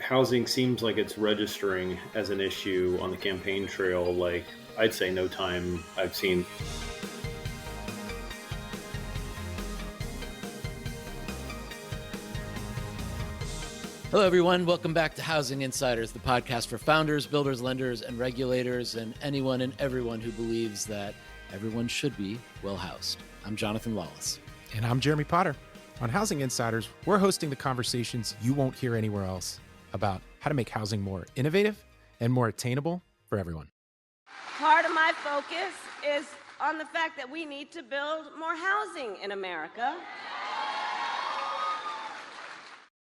housing seems like it's registering as an issue on the campaign trail like I'd say no time I've seen. Hello, everyone. Welcome back to Housing Insiders, the podcast for founders, builders, lenders, and regulators, and anyone and everyone who believes that everyone should be well-housed. I'm Jonathan Lawless. And I'm Jeremy Potter. On Housing Insiders, we're hosting the conversations you won't hear anywhere else about how to make housing more innovative and more attainable for everyone. Part of my focus is on the fact that we need to build more housing in America.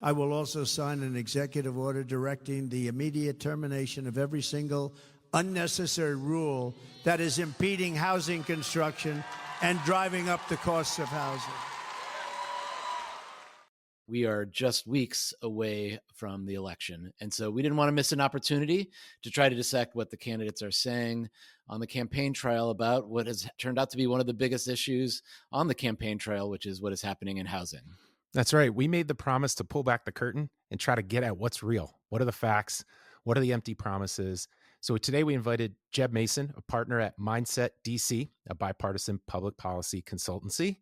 I will also sign an executive order directing the immediate termination of every single unnecessary rule that is impeding housing construction and driving up the costs of housing. We are just weeks away from the election, and so we didn't want to miss an opportunity to try to dissect what the candidates are saying on the campaign trail about what has turned out to be one of the biggest issues on the campaign trail, which is what is happening in housing. That's right. We made the promise to pull back the curtain and try to get at what's real. What are the facts? What are the empty promises? So today we invited Jeb Mason, a partner at Mindset DC, a bipartisan public policy consultancy.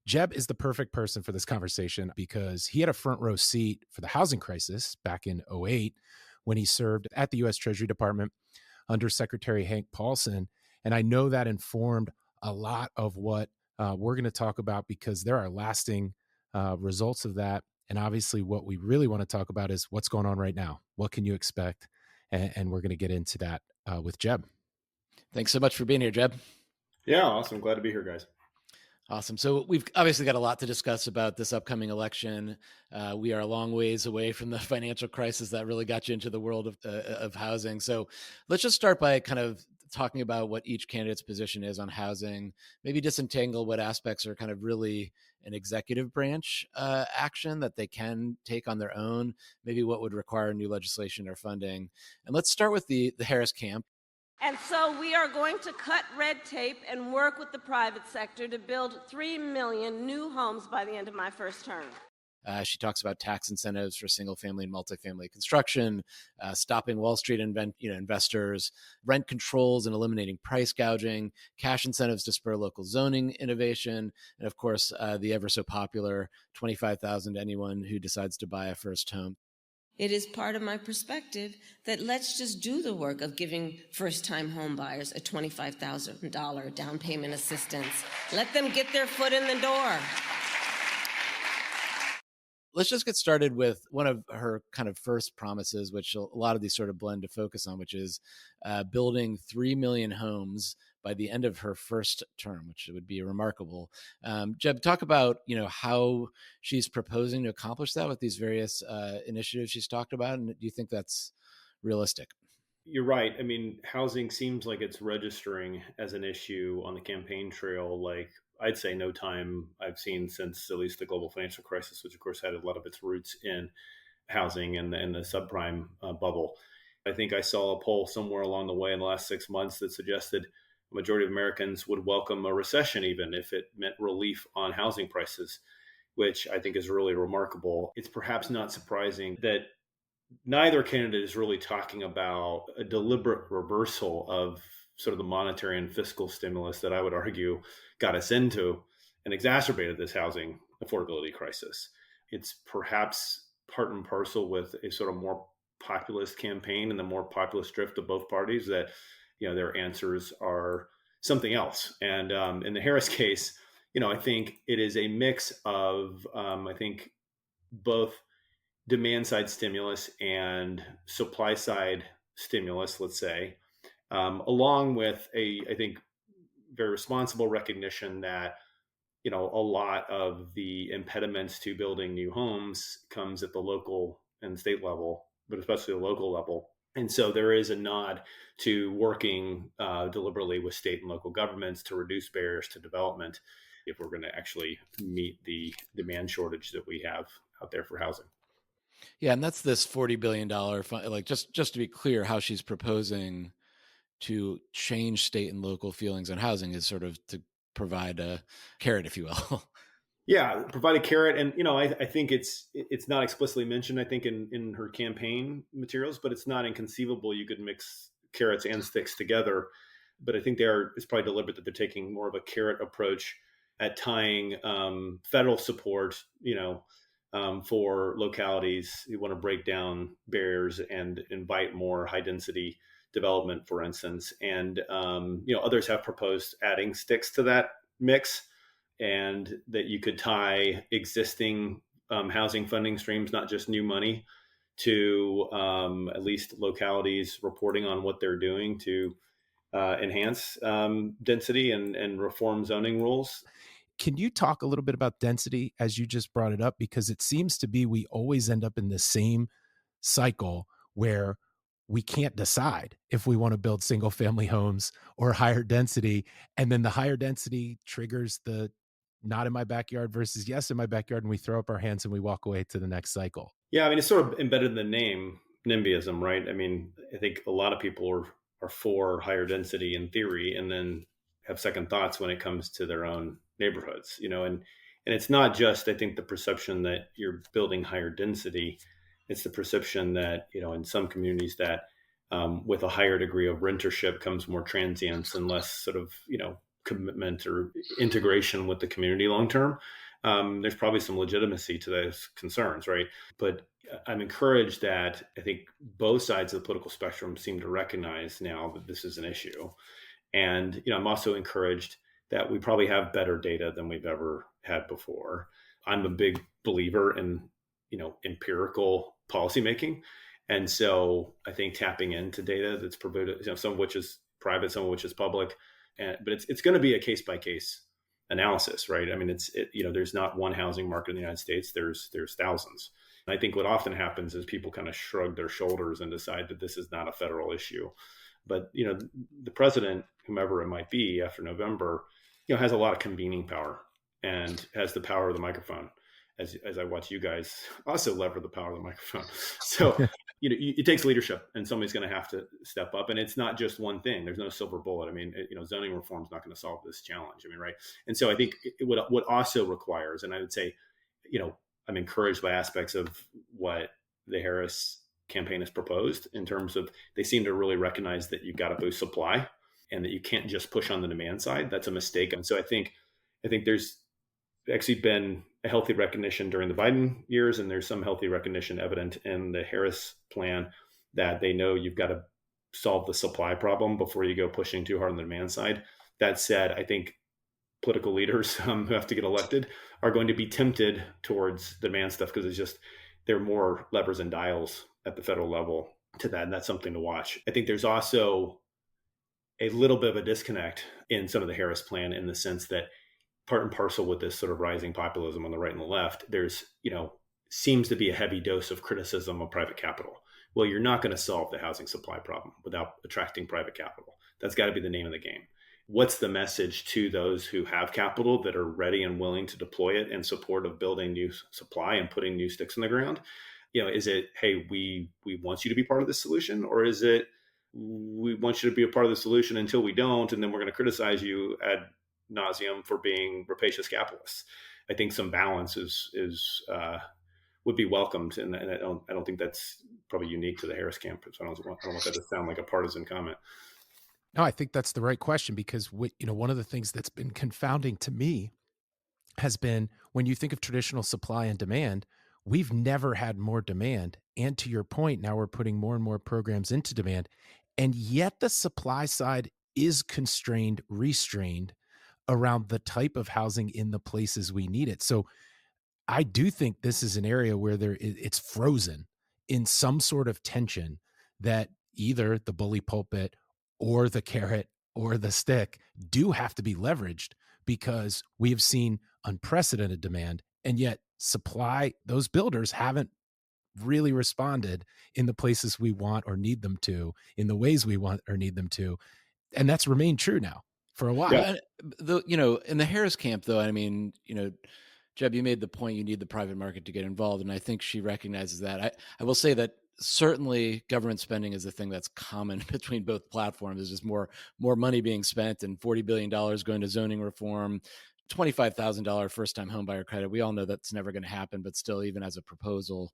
Jeb is the perfect person for this conversation because he had a front row seat for the housing crisis back in 2008 when he served at the U.S. Treasury Department under Secretary Hank Paulson. And I know that informed a lot of what we're going to talk about because there are lasting results of that. And obviously what we really want to talk about is what's going on right now. What can you expect? And we're going to get into that with Jeb. Thanks so much for being here, Jeb. Yeah, awesome. Glad to be here, guys. Awesome. So we've obviously got a lot to discuss about this upcoming election. We are a long ways away from the financial crisis that really got you into the world of housing. So let's just start by kind of talking about what each candidate's position is on housing, maybe disentangle what aspects are kind of really an executive branch action that they can take on their own, maybe what would require new legislation or funding. And let's start with the Harris camp. And so we are going to cut red tape and work with the private sector to build 3 million new homes by the end of my first term. She talks about tax incentives for single-family and multifamily construction, stopping Wall Street investors, rent controls and eliminating price gouging, cash incentives to spur local zoning innovation, and of course, the ever so popular $25,000 to anyone who decides to buy a first home. It is part of my perspective that let's just do the work of giving first-time home buyers a $25,000 down payment assistance. Let them get their foot in the door. Let's just get started with one of her kind of first promises, which a lot of these sort of blend to focus on, which is building 3 million homes by the end of her first term, which would be remarkable. Jeb, talk about how she's proposing to accomplish that with these various initiatives she's talked about, and do you think that's realistic? You're right. I mean, housing seems like it's registering as an issue on the campaign trail like I'd say no time I've seen since at least the global financial crisis, which of course had a lot of its roots in housing and the subprime bubble. I think I saw a poll somewhere along the way in the last 6 months that suggested the majority of Americans would welcome a recession even if it meant relief on housing prices, which I think is really remarkable. It's perhaps not surprising that neither candidate is really talking about a deliberate reversal of sort of the monetary and fiscal stimulus that I would argue got us into and exacerbated this housing affordability crisis. It's perhaps part and parcel with a sort of more populist campaign and the more populist drift of both parties that, their answers are something else. And in the Harris case, I think it is a mix of, both demand side stimulus and supply side stimulus, let's say, along with I think, very responsible recognition that, a lot of the impediments to building new homes comes at the local and state level, but especially the local level. And so there is a nod to working deliberately with state and local governments to reduce barriers to development if we're going to actually meet the demand shortage that we have out there for housing. Yeah, and that's this $40 billion fund. Like just to be clear, how she's proposing to change state and local feelings on housing is sort of to provide a carrot, if you will. Yeah, provide a carrot, and I think it's not explicitly mentioned. I think in her campaign materials, but it's not inconceivable you could mix carrots and sticks together. But I think it's probably deliberate that they're taking more of a carrot approach at tying federal support, for localities who want to break down barriers and invite more high density development, for instance. And others have proposed adding sticks to that mix, and that you could tie existing housing funding streams, not just new money, to at least localities reporting on what they're doing to enhance density and reform zoning rules. Can you talk a little bit about density as you just brought it up? Because it seems to be we always end up in the same cycle where we can't decide if we want to build single family homes or higher density. And then the higher density triggers the not in my backyard versus yes in my backyard. And we throw up our hands and we walk away to the next cycle. Yeah, I mean, it's sort of embedded in the name, NIMBYism, right? I mean, I think a lot of people are for higher density in theory, and then have second thoughts when it comes to their own neighborhoods, and it's not just, I think, the perception that you're building higher density. It's the perception that, in some communities that with a higher degree of rentership comes more transience and less sort of, commitment or integration with the community long term. There's probably some legitimacy to those concerns, right? But I'm encouraged that I think both sides of the political spectrum seem to recognize now that this is an issue. And I'm also encouraged that we probably have better data than we've ever had before. I'm a big believer in empirical policymaking, and so I think tapping into data that's provided, some of which is private, some of which is public, but it's going to be a case by case analysis, right? I mean, there's not one housing market in the United States. There's thousands. And I think what often happens is people kind of shrug their shoulders and decide that this is not a federal issue. But the president, whomever it might be after November, has a lot of convening power and has the power of the microphone. As I watch you guys also lever the power of the microphone. So it takes leadership, and somebody's going to have to step up. And it's not just one thing. There's no silver bullet. I mean, zoning reform is not going to solve this challenge. I mean, right. And so I think what also requires, and I would say, I'm encouraged by aspects of what the Harris campaign has proposed in terms of they seem to really recognize that you've got to boost supply and that you can't just push on the demand side. That's a mistake. And so I think there's actually been a healthy recognition during the Biden years, and there's some healthy recognition evident in the Harris plan that they know you've got to solve the supply problem before you go pushing too hard on the demand side. That said, I think political leaders who have to get elected are going to be tempted towards the demand stuff because there are more levers and dials at the federal level to that, and that's something to watch. I think there's also a little bit of a disconnect in some of the Harris plan in the sense that part and parcel with this sort of rising populism on the right and the left, there's, seems to be a heavy dose of criticism of private capital. Well, you're not going to solve the housing supply problem without attracting private capital. That's got to be the name of the game. What's the message to those who have capital that are ready and willing to deploy it in support of building new supply and putting new sticks in the ground? Is it, hey, we want you to be part of the solution, or is it, we want you to be a part of the solution until we don't, and then we're going to criticize you ad nauseum for being rapacious capitalists? I think some balance is would be welcomed, and I don't think that's probably unique to the Harris camp. So I don't want that to sound like a partisan comment. No, I think that's the right question, because one of the things that's been confounding to me has been when you think of traditional supply and demand, we've never had more demand. And to your point, now we're putting more and more programs into demand, and yet the supply side is constrained, restrained around the type of housing in the places we need it. So I do think this is an area where it's frozen in some sort of tension that either the bully pulpit or the carrot or the stick do have to be leveraged, because we have seen unprecedented demand, and yet supply, those builders haven't really responded in the places we want or need them to, in the ways we want or need them to. And that's remained true now for a while. Yeah. In the Harris camp, though, I mean, Jeb, you made the point you need the private market to get involved, and I think she recognizes that. I will say that certainly government spending is the thing that's common between both platforms. There's just more money being spent, and $40 billion going to zoning reform, $25,000 first-time homebuyer credit. We all know that's never going to happen, but still, even as a proposal,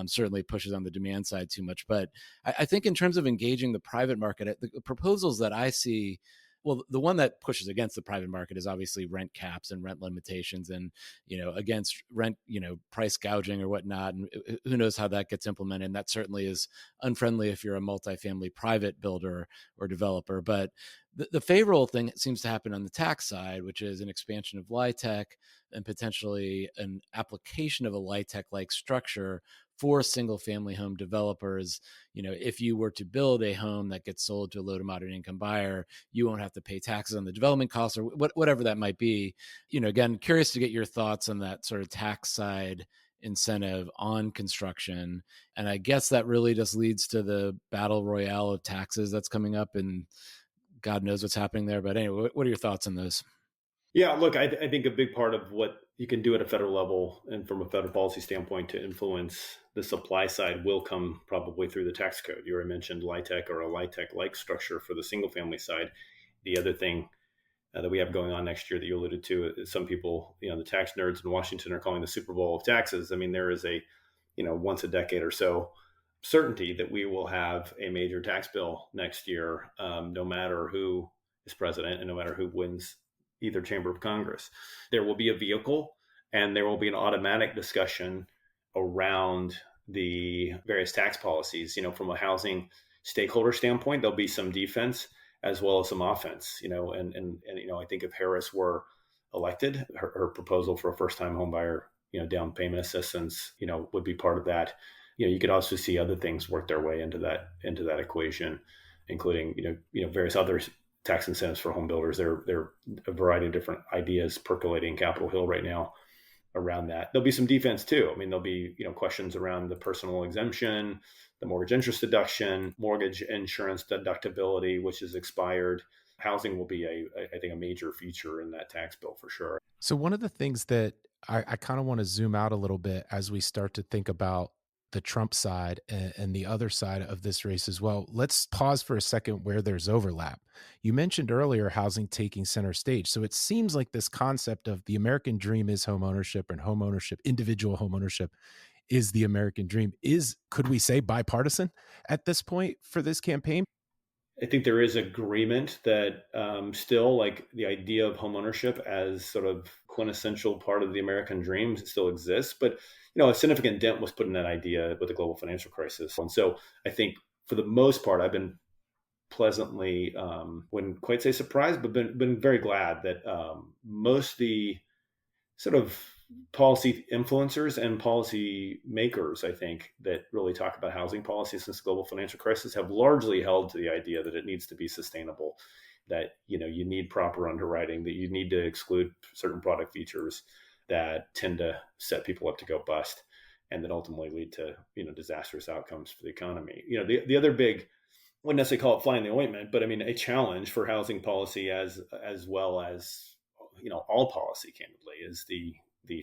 certainly pushes on the demand side too much. But I think in terms of engaging the private market, the proposals that I see, well, the one that pushes against the private market is obviously rent caps and rent limitations, and against rent, price gouging or whatnot. And who knows how that gets implemented? And that certainly is unfriendly if you're a multifamily private builder or developer. But the favorable thing seems to happen on the tax side, which is an expansion of LIHTC and potentially an application of a LIHTC-like structure for single family home developers. If you were to build a home that gets sold to a low to moderate income buyer, you won't have to pay taxes on the development costs or whatever that might be. Again, curious to get your thoughts on that sort of tax side incentive on construction. And I guess that really just leads to the battle royale of taxes that's coming up, and God knows what's happening there. But anyway, what are your thoughts on those? Yeah, look, I think a big part of what you can do at a federal level and from a federal policy standpoint to influence the supply side will come probably through the tax code. You already mentioned LIHTC or a LIHTC-like structure for the single family side. The other thing that we have going on next year that you alluded to is some people, the tax nerds in Washington are calling the Super Bowl of taxes. I mean, there is a, once a decade or so certainty that we will have a major tax bill next year, no matter who is president and no matter who wins either chamber of Congress. There will be a vehicle and there will be an automatic discussion around the various tax policies. From a housing stakeholder standpoint, there'll be some defense as well as some offense. And I think if Harris were elected, her proposal for a first-time homebuyer, down payment assistance, would be part of that. You could also see other things work their way into that equation, including various other tax incentives for home builders. There are a variety of different ideas percolating Capitol Hill right now around that. There'll be some defense too. I mean, there'll be questions around the personal exemption, the mortgage interest deduction, mortgage insurance deductibility, which is expired. Housing will be I think a major feature in that tax bill for sure. So one of the things that I kind of want to zoom out a little bit as we start to think about the Trump side and the other side of this race as well. Let's pause for a second where there's overlap. You mentioned earlier housing taking center stage. So it seems like this concept of the American dream is home ownership, and home ownership, individual home ownership, is the American dream. Could we say, bipartisan at this point for this campaign? I think there is agreement that still, like, the idea of homeownership as sort of quintessential part of the American dream still exists, but a significant dent was put in that idea with the global financial crisis. And so I think for the most part, I've been pleasantly, wouldn't quite say surprised, but been very glad that most the sort of policy influencers and policy makers, I think, that really talk about housing policy since the global financial crisis have largely held to the idea that it needs to be sustainable, that you need proper underwriting, that you need to exclude certain product features that tend to set people up to go bust and that ultimately lead to disastrous outcomes for the economy. The other big, wouldn't necessarily call it fly in the ointment, but I mean a challenge for housing policy as well as all policy, candidly, is the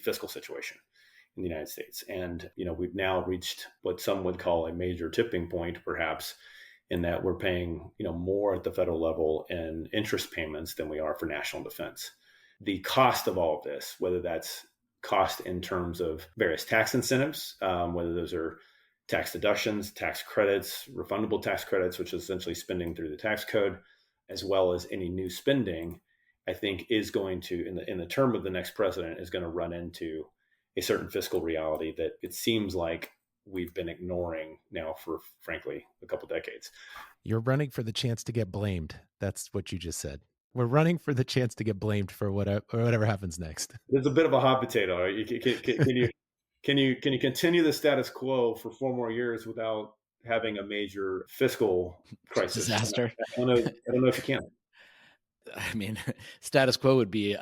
fiscal situation in the United States. And, we've now reached what some would call a major tipping point, perhaps, in that we're paying, more at the federal level in interest payments than we are for national defense. The cost of all of this, whether that's cost in terms of various tax incentives, whether those are tax deductions, tax credits, refundable tax credits, which is essentially spending through the tax code, as well as any new spending, I think is going to, in the term of the next president, is going to run into a certain fiscal reality that it seems like we've been ignoring now for, frankly, a couple decades. You're running for the chance to get blamed. That's what you just said. We're running for the chance to get blamed for whatever happens next. There's a bit of a hot potato. Can you continue the status quo for 4 more years without having a major fiscal crisis? Disaster. I don't know if you can. I mean, status quo would be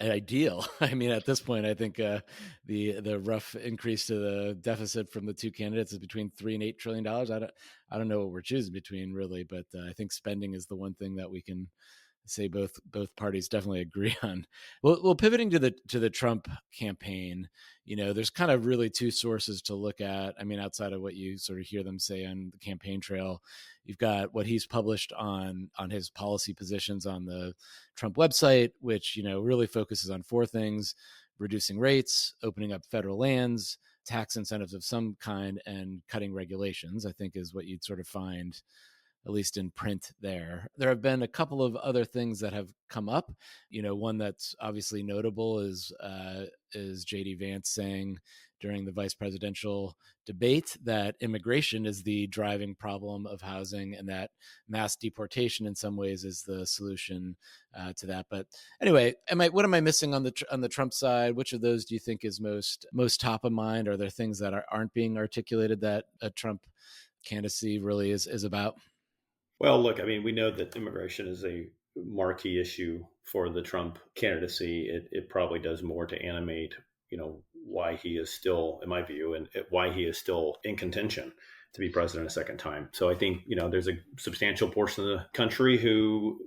ideal. I mean, at this point, I think the rough increase to the deficit from the two candidates is between $3 and $8 trillion. I don't know what we're choosing between, really, but I think spending is the one thing that we can say both parties definitely agree on. Well, pivoting to the Trump campaign, there's kind of really two sources to look at. I mean, outside of what you sort of hear them say on the campaign trail, you've got what he's published on his policy positions on the Trump website, which really focuses on four things: reducing rates, opening up federal lands, tax incentives of some kind, and cutting regulations, I think is what you'd sort of find, at least in print there. There have been a couple of other things that have come up. One that's obviously notable is J.D. Vance saying during the vice presidential debate that immigration is the driving problem of housing and that mass deportation in some ways is the solution to that. But anyway, what am I missing on the Trump side? Which of those do you think is most top of mind? Are there things that aren't being articulated that a Trump candidacy really is about? Well, look, I mean, we know that immigration is a marquee issue for the Trump candidacy. It probably does more to animate, why he is still, in my view, and why he is still in contention to be president a second time. So I think, there's a substantial portion of the country who,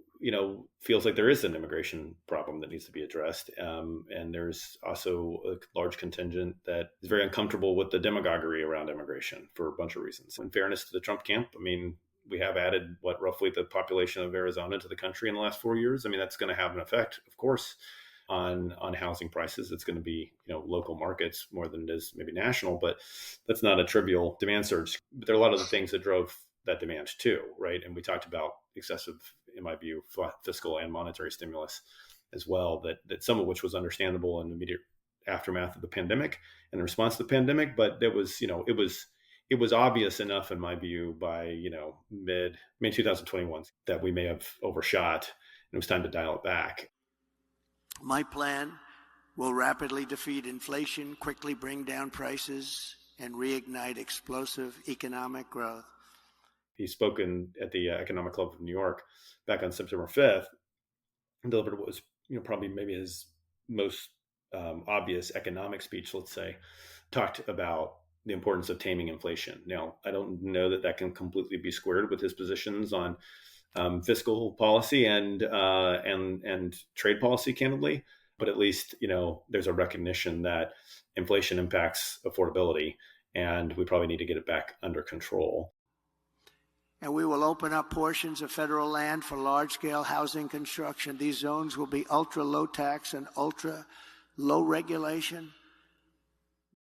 feels like there is an immigration problem that needs to be addressed. And there's also a large contingent that is very uncomfortable with the demagoguery around immigration for a bunch of reasons. In fairness to the Trump camp, I mean, we have added roughly the population of Arizona to the country in the last 4 years. I mean, that's going to have an effect, of course, on housing prices. It's going to be, local markets more than it is maybe national, but that's not a trivial demand surge. But there are a lot of the things that drove that demand too, right? And we talked about excessive, in my view, fiscal and monetary stimulus as well, that some of which was understandable in the immediate aftermath of the pandemic and the response to the pandemic, but there was, it was obvious enough, in my view, by mid 2021 that we may have overshot, and it was time to dial it back. My plan will rapidly defeat inflation, quickly bring down prices, and reignite explosive economic growth. He's spoken at the Economic Club of New York back on September 5th and delivered what was probably maybe his most obvious economic speech. Let's say, talked about the importance of taming inflation. Now, I don't know that can completely be squared with his positions on fiscal policy and trade policy, candidly. But at least, there's a recognition that inflation impacts affordability, and we probably need to get it back under control. And we will open up portions of federal land for large-scale housing construction. These zones will be ultra-low tax and ultra-low regulation.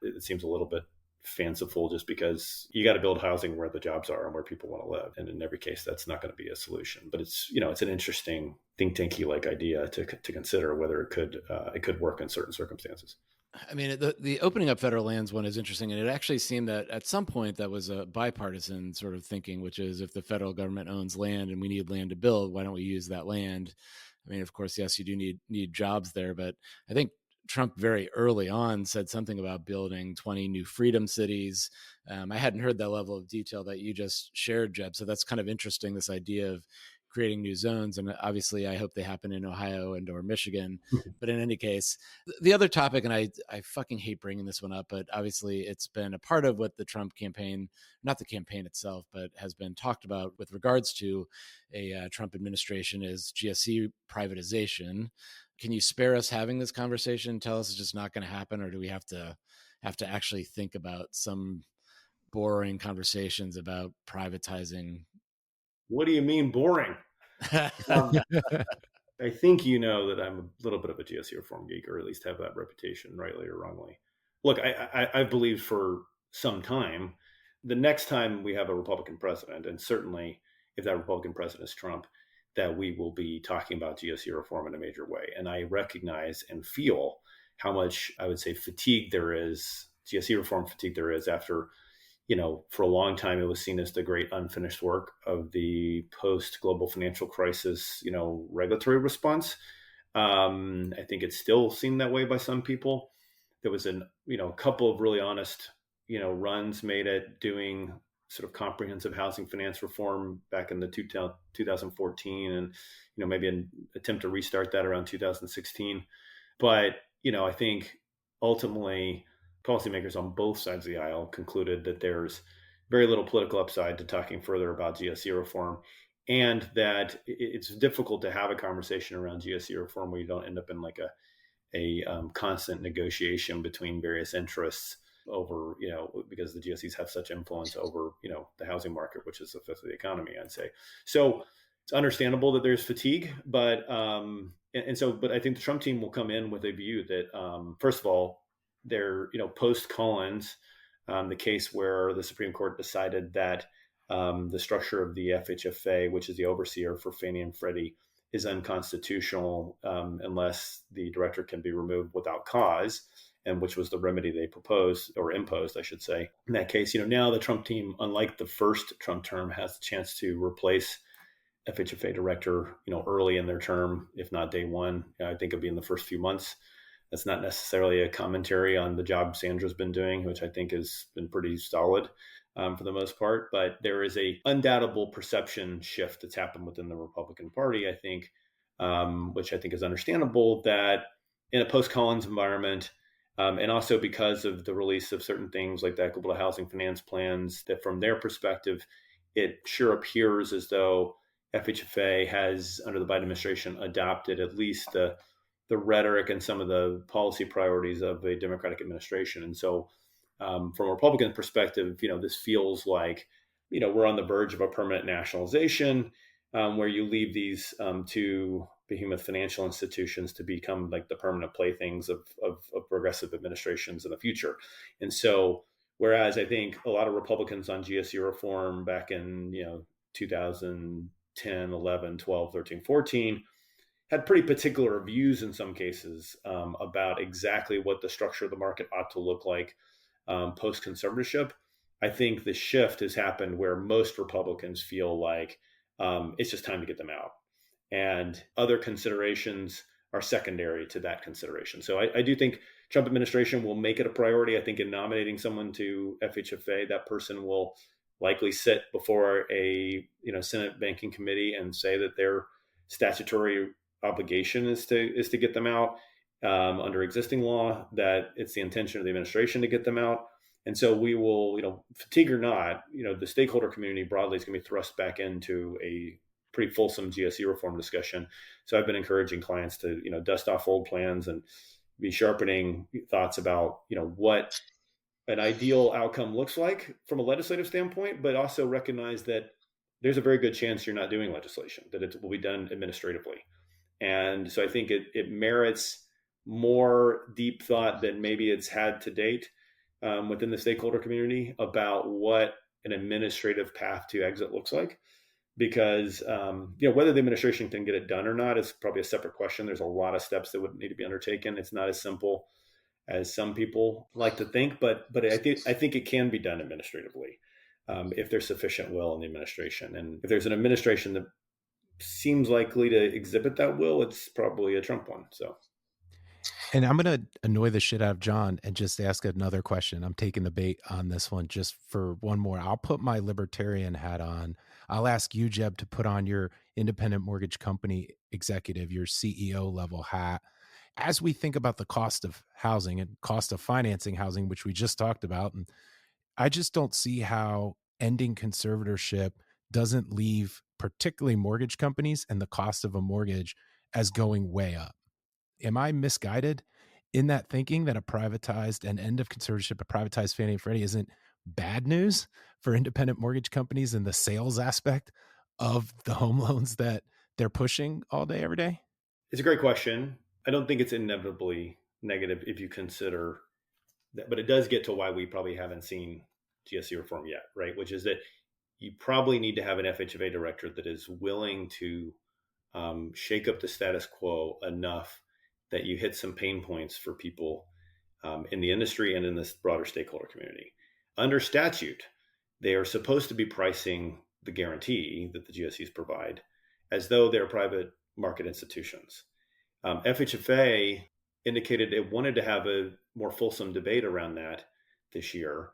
It seems a little bit fanciful just because you got to build housing where the jobs are and where people want to live. And in every case, that's not going to be a solution. But it's, it's an interesting think tanky like idea to consider whether it could work in certain circumstances. I mean, the opening up federal lands one is interesting. And it actually seemed that at some point that was a bipartisan sort of thinking, which is if the federal government owns land and we need land to build, why don't we use that land? I mean, of course, yes, you do need jobs there. But I think Trump very early on said something about building 20 new freedom cities. I hadn't heard that level of detail that you just shared, Jeb. So that's kind of interesting, this idea of creating new zones. And obviously, I hope they happen in Ohio and or Michigan. But in any case, the other topic, and I fucking hate bringing this one up, but obviously it's been a part of what the Trump campaign, not the campaign itself, but has been talked about with regards to a Trump administration is GSE privatization. Can you spare us having this conversation? Tell us it's just not going to happen, or do we have to actually think about some boring conversations about privatizing? What do you mean boring? I think that I'm a little bit of a GSE reform geek, or at least have that reputation, rightly or wrongly. Look, I've believed for some time, the next time we have a Republican president, and certainly if that Republican president is Trump, that we will be talking about GSE reform in a major way. And I recognize and feel how much, I would say, fatigue there is, GSE reform fatigue there is after, for a long time, it was seen as the great unfinished work of the post-global financial crisis, regulatory response. I think it's still seen that way by some people. There was a couple of really honest, runs made at doing sort of comprehensive housing finance reform back in the 2014, and maybe an attempt to restart that around 2016. But I think ultimately policymakers on both sides of the aisle concluded that there's very little political upside to talking further about GSE reform, and that it's difficult to have a conversation around GSE reform where you don't end up in like a constant negotiation between various interests over, because the GSEs have such influence over, the housing market, which is the fifth of the economy, I'd say. So it's understandable that there's fatigue, but but I think the Trump team will come in with a view that, first of all, they're, post Collins, the case where the Supreme Court decided that the structure of the FHFA, which is the overseer for Fannie and Freddie, is unconstitutional unless the director can be removed without cause, and which was the remedy they proposed or imposed, I should say. In that case, now the Trump team, unlike the first Trump term, has the chance to replace FHFA director, early in their term, if not day one. I think it'll be in the first few months. That's not necessarily a commentary on the job Sandra's been doing, which I think has been pretty solid for the most part. But there is a undoubtable perception shift that's happened within the Republican Party, I think, which I think is understandable, that in a post-Collins environment, and also because of the release of certain things like the equitable housing finance plans, that from their perspective, it sure appears as though FHFA has, under the Biden administration, adopted at least the rhetoric and some of the policy priorities of a Democratic administration. And so from a Republican perspective, this feels like, we're on the verge of a permanent nationalization where you leave these two behemoth financial institutions to become like the permanent playthings of progressive administrations in the future. And so, whereas I think a lot of Republicans on GSE reform back in, 2010, 11, 12, 13, 14, had pretty particular views in some cases about exactly what the structure of the market ought to look like post-conservatorship. I think the shift has happened where most Republicans feel like it's just time to get them out. And other considerations are secondary to that consideration. So I do think Trump administration will make it a priority. I think in nominating someone to FHFA, that person will likely sit before a Senate Banking Committee and say that their statutory obligation is to get them out under existing law, that it's the intention of the administration to get them out. And so we will, fatigue or not, the stakeholder community broadly is going to be thrust back into a pretty fulsome GSE reform discussion. So I've been encouraging clients to, dust off old plans and be sharpening thoughts about, what an ideal outcome looks like from a legislative standpoint, but also recognize that there's a very good chance you're not doing legislation, that it will be done administratively. And so I think it merits more deep thought than maybe it's had to date within the stakeholder community about what an administrative path to exit looks like. Because whether the administration can get it done or not is probably a separate question. There's a lot of steps that would need to be undertaken. It's not as simple as some people like to think, but I think it can be done administratively if there's sufficient will in the administration. And if there's an administration that seems likely to exhibit that will, it's probably a Trump one. So. And I'm going to annoy the shit out of John and just ask another question. I'm taking the bait on this one just for one more. I'll put my libertarian hat on. I'll ask you, Jeb, to put on your independent mortgage company executive, your CEO level hat. As we think about the cost of housing and cost of financing housing, which we just talked about, and I just don't see how ending conservatorship doesn't leave particularly mortgage companies and the cost of a mortgage as going way up. Am I misguided in that thinking that a privatized and end of conservatorship, a privatized Fannie and Freddie isn't bad news for independent mortgage companies and the sales aspect of the home loans that they're pushing all day, every day? It's a great question. I don't think it's inevitably negative if you consider that, but it does get to why we probably haven't seen GSE reform yet, right? Which is that you probably need to have an FHFA director that is willing to shake up the status quo enough that you hit some pain points for people in the industry and in this broader stakeholder community. Under statute, they are supposed to be pricing the guarantee that the GSEs provide as though they're private market institutions. FHFA indicated it wanted to have a more fulsome debate around that this year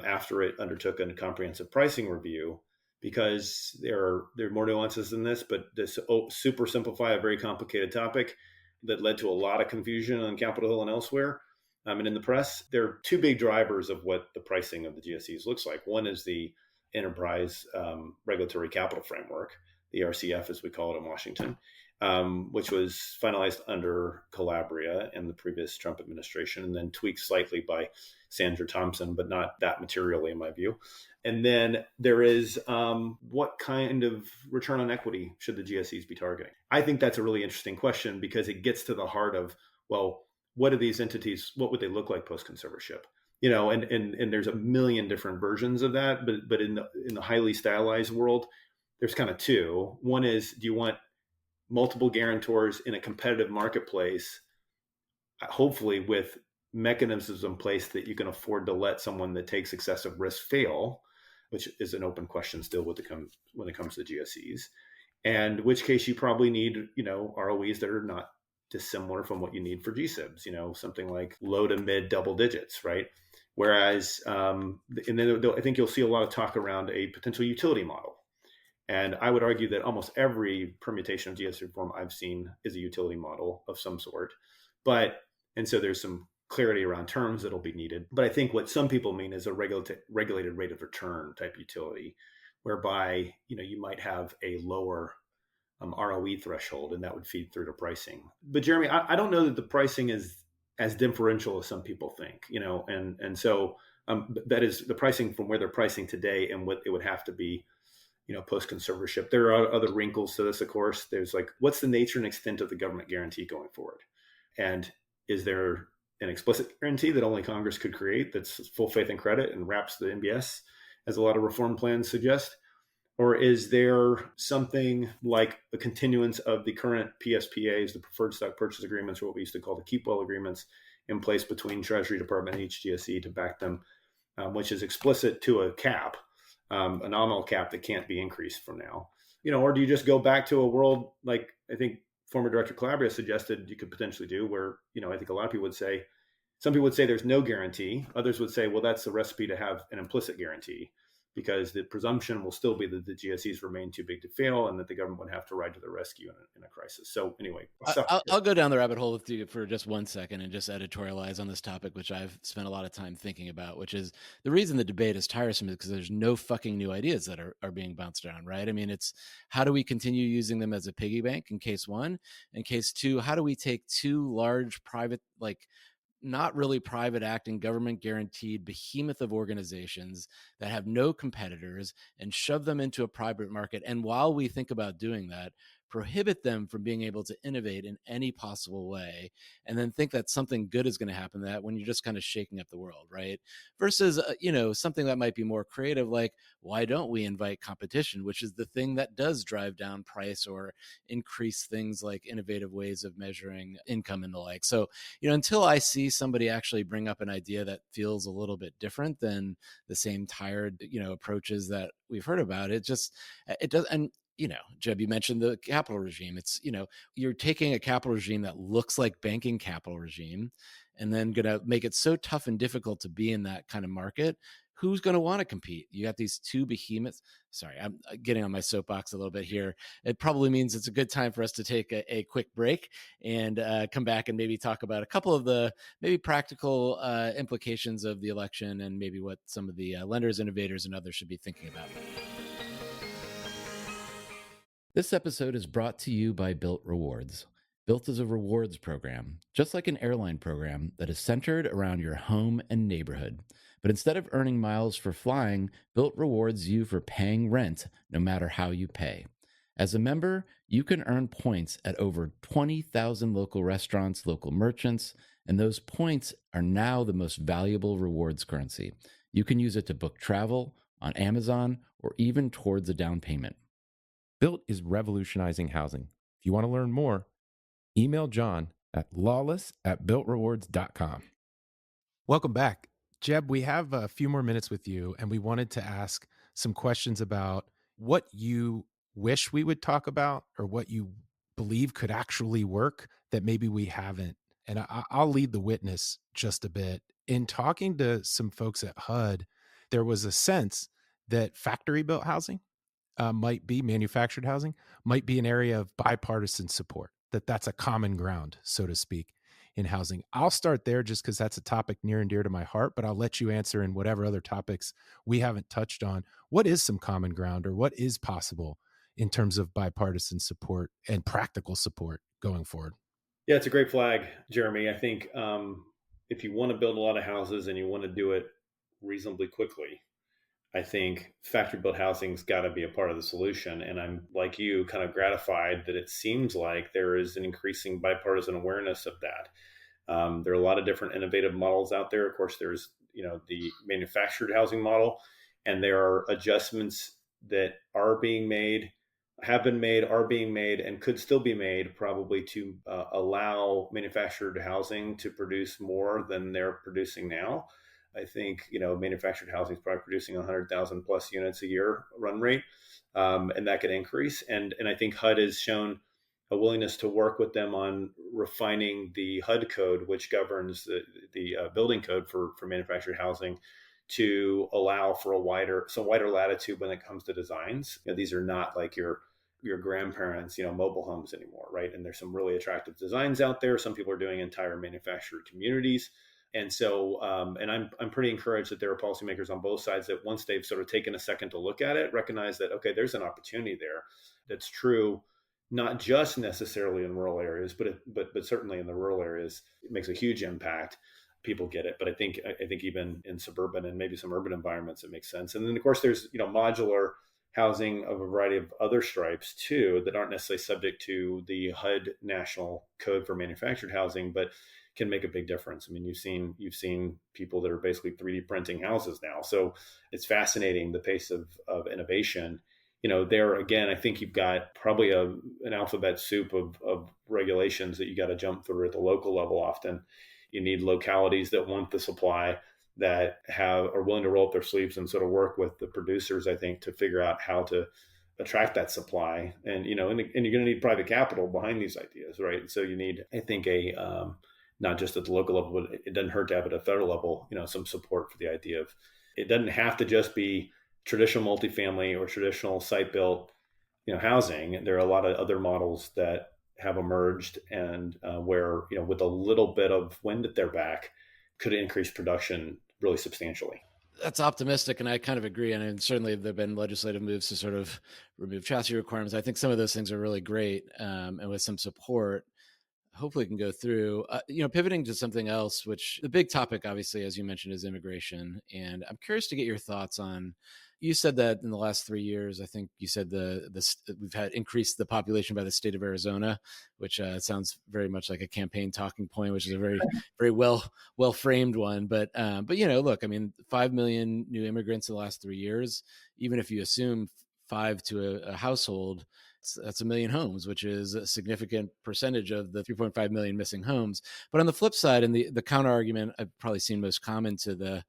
after it undertook a comprehensive pricing review, because there are more nuances than this, but this super simplify a very complicated topic that led to a lot of confusion on Capitol Hill and elsewhere and in the press. There are two big drivers of what the pricing of the GSEs looks like. One is the enterprise regulatory capital framework the RCF, as we call it in Washington, which was finalized under Calabria in the previous Trump administration, and then tweaked slightly by Sandra Thompson, but not that materially in my view. And then there is what kind of return on equity should the GSEs be targeting? I think that's a really interesting question because it gets to the heart of, well, what are these entities, what would they look like post-conservatorship? And there's a million different versions of that, but in the highly stylized world, there's kind of two. One is, do you want multiple guarantors in a competitive marketplace, hopefully with mechanisms in place that you can afford to let someone that takes excessive risk fail, which is an open question still when it comes to GSEs, and in which case you probably need, ROEs that are not dissimilar from what you need for GSIBs, something like low to mid double digits, right? Whereas, and then I think you'll see a lot of talk around a potential utility model. And I would argue that almost every permutation of GSE reform I've seen is a utility model of some sort. And so there's some clarity around terms that'll be needed. But I think what some people mean is a regulated rate of return type utility, whereby, you might have a lower ROE threshold, and that would feed through to pricing. But Jeremy, I don't know that the pricing is as differential as some people think, and so that is the pricing from where they're pricing today and what it would have to be, post-conservatorship. There are other wrinkles to this, of course. There's like, what's the nature and extent of the government guarantee going forward? And is there an explicit guarantee that only Congress could create that's full faith and credit and wraps the MBS, as a lot of reform plans suggest? Or is there something like a continuance of the current PSPAs, the preferred stock purchase agreements, or what we used to call the keep well agreements, in place between Treasury Department and each GSE to back them, which is explicit to a cap, a nominal cap that can't be increased from now? Or do you just go back to a world like I think former Director Calabria suggested you could potentially do, where, I think a lot of people would say, some people would say there's no guarantee. Others would say, well, that's the recipe to have an implicit guarantee, because the presumption will still be that the GSEs remain too big to fail and that the government would have to ride to the rescue in a crisis. So anyway, I'll go down the rabbit hole with you for just 1 second and just editorialize on this topic, which I've spent a lot of time thinking about, which is the reason the debate is tiresome is because there's no fucking new ideas that are being bounced around, right? I mean, it's how do we continue using them as a piggy bank in case one? In case two, how do we take two large private, not really private acting, government guaranteed behemoth of organizations that have no competitors and shove them into a private market? And while we think about doing that, prohibit them from being able to innovate in any possible way, and then think that something good is going to happen, that when you're just kind of shaking up the world, right? Versus, something that might be more creative, like, why don't we invite competition, which is the thing that does drive down price or increase things like innovative ways of measuring income and the like. So, until I see somebody actually bring up an idea that feels a little bit different than the same tired, approaches that we've heard about, it does. And Jeb, you mentioned the capital regime. It's, you're taking a capital regime that looks like banking capital regime and then going to make it so tough and difficult to be in that kind of market. Who's going to want to compete? You got these two behemoths. Sorry, I'm getting on my soapbox a little bit here. It probably means it's a good time for us to take a quick break and come back and maybe talk about a couple of the maybe practical implications of the election and maybe what some of the lenders, innovators, and others should be thinking about. This episode is brought to you by Bilt Rewards. Bilt is a rewards program, just like an airline program, that is centered around your home and neighborhood. But instead of earning miles for flying, Bilt rewards you for paying rent, no matter how you pay. As a member, you can earn points at over 20,000 local restaurants, local merchants, and those points are now the most valuable rewards currency. You can use it to book travel, on Amazon, or even towards a down payment. Bilt is revolutionizing housing. If you want to learn more, email John at lawless@biltrewards.com. Welcome back. Jeb, we have a few more minutes with you, and we wanted to ask some questions about what you wish we would talk about or what you believe could actually work that maybe we haven't. And I'll lead the witness just a bit. In talking to some folks at HUD, there was a sense that factory-built housing might be, manufactured housing, might be an area of bipartisan support, that's a common ground, so to speak, in housing. I'll start there just because that's a topic near and dear to my heart, but I'll let you answer in whatever other topics we haven't touched on. What is some common ground, or what is possible in terms of bipartisan support and practical support going forward? Yeah, it's a great flag, Jeremy. I think if you want to build a lot of houses and you want to do it reasonably quickly, I think factory built housing's got to be a part of the solution. And I'm, like you, kind of gratified that it seems like there is an increasing bipartisan awareness of that. There are a lot of different innovative models out there. Of course, there's the manufactured housing model, and there are adjustments that are being made, have been made, are being made, and could still be made probably to allow manufactured housing to produce more than they're producing now. I think manufactured housing is probably producing 100,000 plus units a year run rate, and that could increase. And I think HUD has shown a willingness to work with them on refining the HUD code, which governs the building code for manufactured housing, to allow for some wider latitude when it comes to designs. These are not like your grandparents' mobile homes anymore, right? And there's some really attractive designs out there. Some people are doing entire manufactured communities. And so, and I'm pretty encouraged that there are policymakers on both sides that, once they've sort of taken a second to look at it, recognize that, okay, there's an opportunity there that's true, not just necessarily in rural areas, but certainly in the rural areas. It makes a huge impact. People get it, but I think even in suburban and maybe some urban environments, it makes sense. And then, of course, there's modular housing of a variety of other stripes too that aren't necessarily subject to the HUD national code for manufactured housing, but can make a big difference. I mean, you've seen people that are basically 3D printing houses now. So it's fascinating, the pace of innovation. There again, I think you've got probably an alphabet soup of regulations that you got to jump through at the local level. Often you need localities that want the supply, that are willing to roll up their sleeves and sort of work with the producers, I think, to figure out how to attract that supply. And you're going to need private capital behind these ideas, right? So you need, I think, not just at the local level, but it doesn't hurt to have at a federal level, some support for the idea of, it doesn't have to just be traditional multifamily or traditional site-built, housing. There are a lot of other models that have emerged, and where, with a little bit of wind at their back, could increase production really substantially. That's optimistic, and I kind of agree. And certainly there have been legislative moves to sort of remove chassis requirements. I think some of those things are really great, and with some support, hopefully can go through. Pivoting to something else, which the big topic, obviously, as you mentioned, is immigration. And I'm curious to get your thoughts on. You said that in the last 3 years, I think you said we've had increased the population by the state of Arizona, which sounds very much like a campaign talking point, which is a very, very well framed one. But look, I mean, 5 million new immigrants in the last 3 years. Even if you assume 5 to a household, that's 1 million homes, which is a significant percentage of the 3.5 million missing homes. But on the flip side, and the counter argument I've probably seen most common to the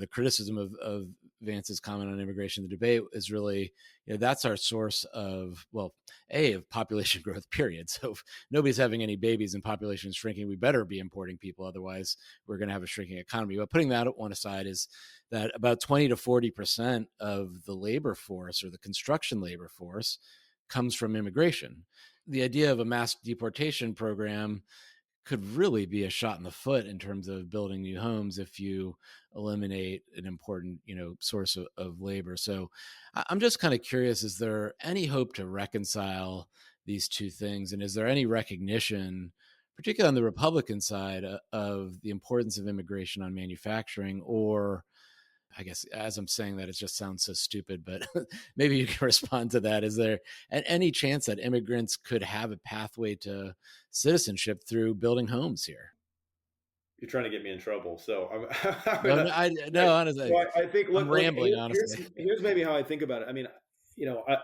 criticism of Vance's comment on immigration, the debate is really, that's our source of, of population growth, period. So if nobody's having any babies and population is shrinking, we better be importing people. Otherwise, we're going to have a shrinking economy. But putting that one aside, is that about 20 to 40% of the labor force, or the construction labor force, comes from immigration. The idea of a mass deportation program could really be a shot in the foot in terms of building new homes if you eliminate an important, source of labor. So I'm just kind of curious, is there any hope to reconcile these two things? And is there any recognition, particularly on the Republican side, of the importance of immigration on manufacturing? Or, I guess as I'm saying that, it just sounds so stupid, but maybe you can respond to that. Is there any chance that immigrants could have a pathway to citizenship through building homes here? You're trying to get me in trouble. So honestly, I think, I'm rambling, honestly. Here's maybe how I think about it. I mean,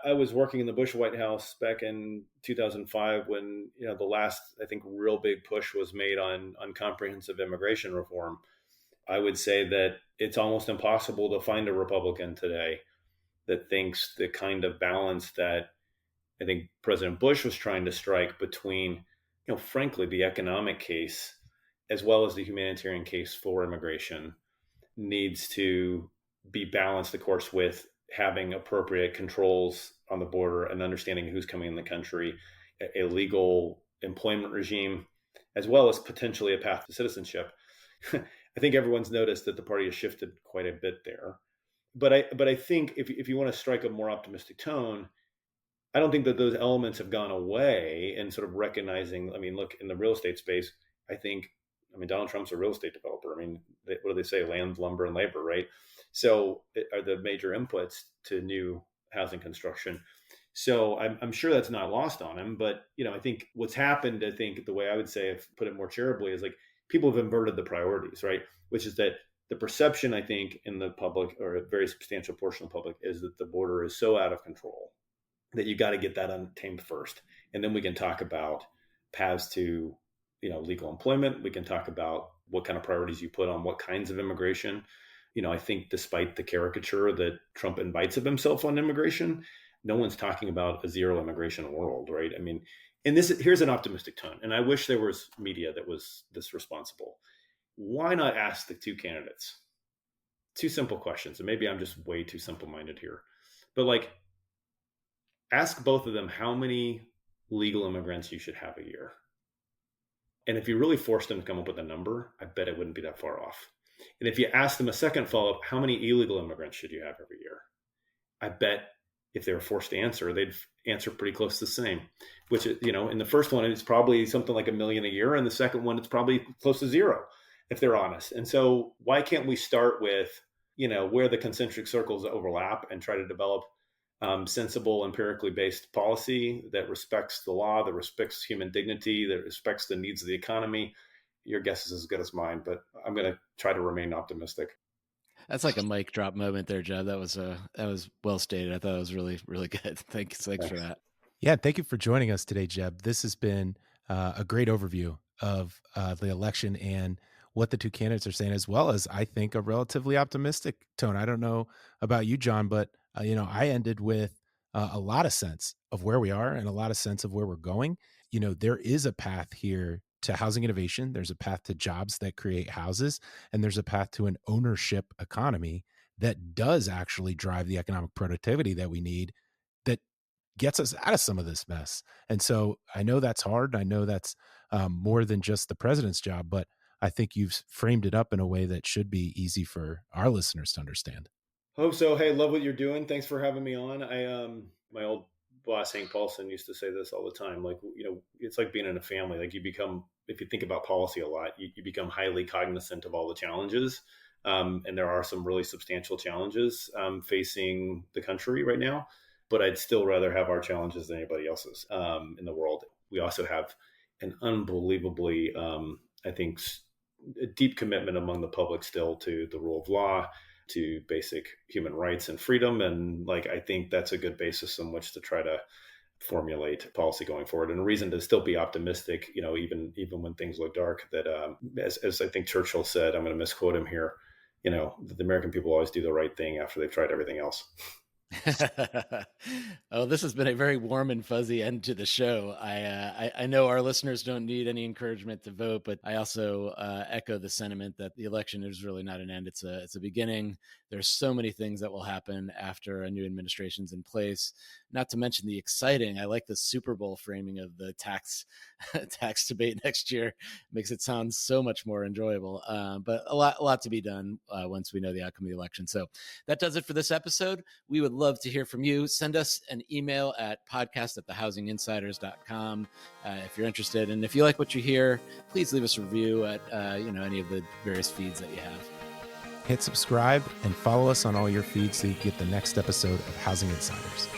I was working in the Bush White House back in 2005 when, the last, I think, real big push was made on comprehensive immigration reform. I would say that it's almost impossible to find a Republican today that thinks the kind of balance that I think President Bush was trying to strike between, frankly, the economic case as well as the humanitarian case for immigration needs to be balanced, of course, with having appropriate controls on the border and understanding who's coming in the country, a legal employment regime, as well as potentially a path to citizenship. I think everyone's noticed that the party has shifted quite a bit there. But I think if you want to strike a more optimistic tone, I don't think that those elements have gone away, and sort of recognizing, I mean, look, in the real estate space, Donald Trump's a real estate developer. I mean, what do they say? Land, lumber, and labor, right? So are the major inputs to new housing construction. So I'm sure that's not lost on him. But, I think what's happened, I think the way I would say, if put it more charitably, is like people have inverted the priorities, right? Which is that the perception, I think, in the public, or a very substantial portion of the public, is that the border is so out of control that you got to get that untamed first. And then we can talk about paths to, legal employment. We can talk about what kind of priorities you put on what kinds of immigration. I think despite the caricature that Trump invites of himself on immigration, no one's talking about a zero immigration world, right? I mean, and here's an optimistic tone. And I wish there was media that was this responsible. Why not ask the two candidates two simple questions? And maybe I'm just way too simple-minded here, but ask both of them how many legal immigrants you should have a year. And if you really forced them to come up with a number, I bet it wouldn't be that far off. And if you ask them a second follow-up, how many illegal immigrants should you have every year? I bet if they were forced to answer, they'd answer pretty close to the same, which, in the first one, it's probably something like 1 million a year. And the second one, it's probably close to zero, if they're honest. And so why can't we start with, where the concentric circles overlap and try to develop sensible, empirically based policy that respects the law, that respects human dignity, that respects the needs of the economy? Your guess is as good as mine, but I'm going to try to remain optimistic. That's like a mic drop moment there, Jeb. That was well stated. I thought it was really, really good. Thanks for that. Yeah, thank you for joining us today, Jeb. This has been a great overview of the election and what the two candidates are saying, as well as, I think, a relatively optimistic tone. I don't know about you, John, but I ended with a lot of sense of where we are and a lot of sense of where we're going. There is a path here to housing innovation. There's a path to jobs that create houses, and there's a path to an ownership economy that does actually drive the economic productivity that we need, that gets us out of some of this mess. And so I know that's hard. I know that's more than just the president's job, but I think you've framed it up in a way that should be easy for our listeners to understand. Hope so. Hey, love what you're doing. Thanks for having me on. My old boss, Hank Paulson, used to say this all the time. It's like being in a family. Like, you become, if you think about policy a lot, you become highly cognizant of all the challenges. And there are some really substantial challenges facing the country right now. But I'd still rather have our challenges than anybody else's in the world. We also have an unbelievably, I think, a deep commitment among the public still to the rule of law, to basic human rights and freedom. And I think that's a good basis on which to try to formulate policy going forward, and a reason to still be optimistic, even when things look dark, that as I think Churchill said, I'm going to misquote him here, the American people always do the right thing after they've tried everything else. Oh, this has been a very warm and fuzzy end to the show. I know our listeners don't need any encouragement to vote, but I also echo the sentiment that the election is really not an end. It's a beginning. There's so many things that will happen after a new administration's in place. Not to mention the exciting, I like the Super Bowl framing of the tax debate next year. Makes it sound so much more enjoyable. But a lot to be done once we know the outcome of the election. So that does it for this episode. We would love to hear from you. Send us an email at podcast@thehousinginsiders.com if you're interested. And if you like what you hear, please leave us a review at any of the various feeds that you have. Hit subscribe and follow us on all your feeds so you get the next episode of Housing Insiders.